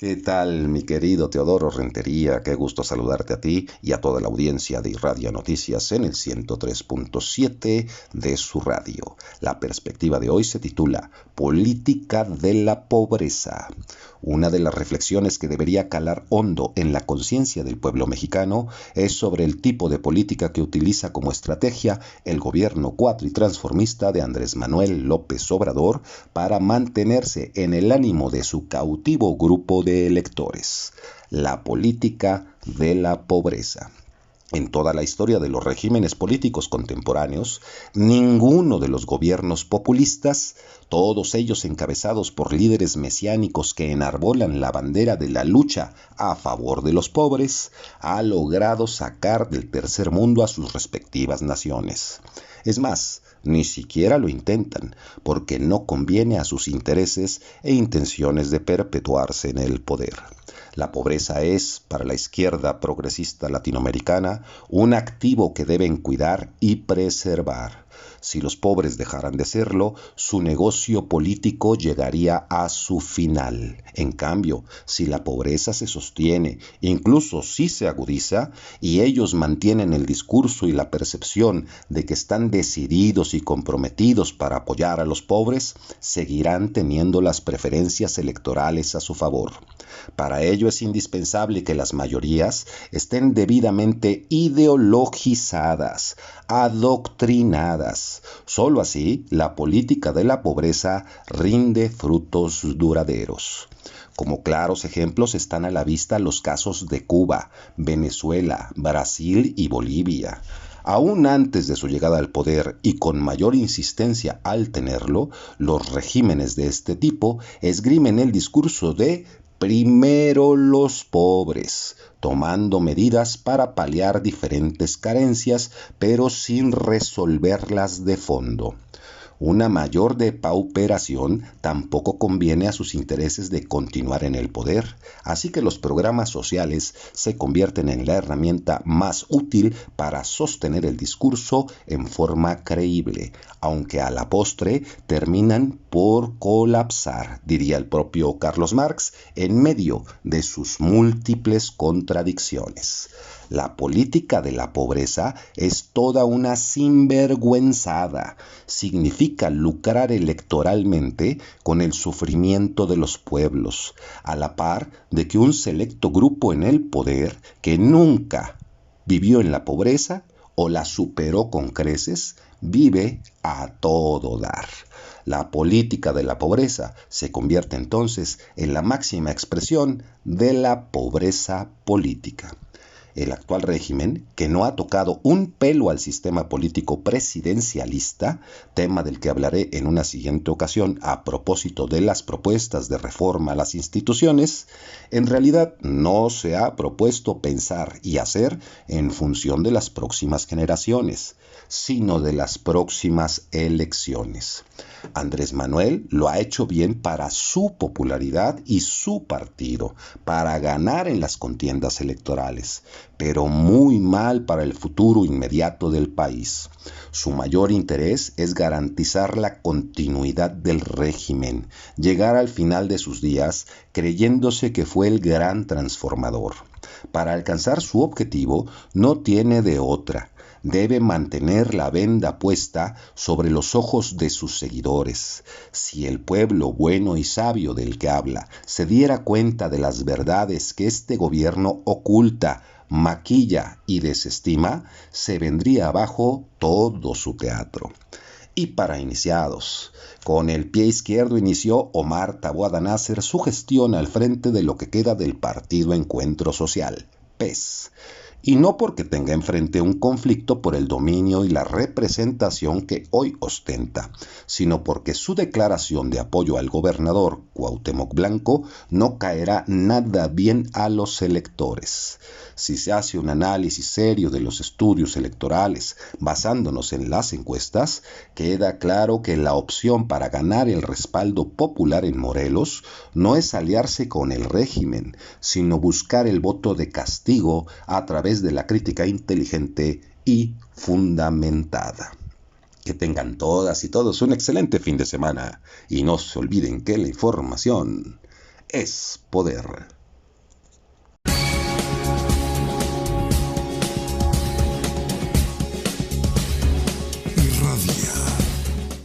¿Qué tal, mi querido Teodoro Rentería? Qué gusto saludarte a ti y a toda la audiencia de Radio Noticias en el 103.7 de su radio. La perspectiva de hoy se titula Política de la Pobreza. Una de las reflexiones que debería calar hondo en la conciencia del pueblo mexicano es sobre el tipo de política que utiliza como estrategia el gobierno cuatritransformista de Andrés Manuel López Obrador para mantenerse en el ánimo de su cautivo grupo de electores, la política de la pobreza. En toda la historia de los regímenes políticos contemporáneos, ninguno de los gobiernos populistas, todos ellos encabezados por líderes mesiánicos que enarbolan la bandera de la lucha a favor de los pobres, ha logrado sacar del tercer mundo a sus respectivas naciones. Es más, ni siquiera lo intentan, porque no conviene a sus intereses e intenciones de perpetuarse en el poder. La pobreza es, para la izquierda progresista latinoamericana, un activo que deben cuidar y preservar. Si los pobres dejaran de serlo, su negocio político llegaría a su final. En cambio, si la pobreza se sostiene, incluso si se agudiza, y ellos mantienen el discurso y la percepción de que están decididos y comprometidos para apoyar a los pobres, seguirán teniendo las preferencias electorales a su favor. Para ello es indispensable que las mayorías estén debidamente ideologizadas, adoctrinadas. Solo así la política de la pobreza rinde frutos duraderos. Como claros ejemplos están a la vista los casos de Cuba, Venezuela, Brasil y Bolivia. Aún antes de su llegada al poder y con mayor insistencia al tenerlo, los regímenes de este tipo esgrimen el discurso de primero los pobres, tomando medidas para paliar diferentes carencias, pero sin resolverlas de fondo. Una mayor depauperación tampoco conviene a sus intereses de continuar en el poder, así que los programas sociales se convierten en la herramienta más útil para sostener el discurso en forma creíble, aunque a la postre terminan por colapsar, diría el propio Carlos Marx, en medio de sus múltiples contradicciones. La política de la pobreza es toda una sinvergüenzada. Significa lucrar electoralmente con el sufrimiento de los pueblos, a la par de que un selecto grupo en el poder que nunca vivió en la pobreza o la superó con creces, vive a todo dar. La política de la pobreza se convierte entonces en la máxima expresión de la pobreza política. El actual régimen, que no ha tocado un pelo al sistema político presidencialista, tema del que hablaré en una siguiente ocasión a propósito de las propuestas de reforma a las instituciones, en realidad no se ha propuesto pensar y hacer en función de las próximas generaciones, sino de las próximas elecciones. Andrés Manuel lo ha hecho bien para su popularidad y su partido, para ganar en las contiendas electorales, pero muy mal para el futuro inmediato del país. Su mayor interés es garantizar la continuidad del régimen, llegar al final de sus días creyéndose que fue el gran transformador. Para alcanzar su objetivo no tiene de otra. Debe mantener la venda puesta sobre los ojos de sus seguidores. Si el pueblo bueno y sabio del que habla se diera cuenta de las verdades que este gobierno oculta, maquilla y desestima, se vendría abajo todo su teatro. Y para iniciados, con el pie izquierdo inició Omar Taboada Nasser su gestión al frente de lo que queda del Partido Encuentro Social, PES. Y no porque tenga enfrente un conflicto por el dominio y la representación que hoy ostenta, sino porque su declaración de apoyo al gobernador Cuauhtémoc Blanco no caerá nada bien a los electores. Si se hace un análisis serio de los estudios electorales basándonos en las encuestas, queda claro que la opción para ganar el respaldo popular en Morelos no es aliarse con el régimen, sino buscar el voto de castigo a través de la crítica inteligente y fundamentada. Que tengan todas y todos un excelente fin de semana y no se olviden que la información es poder.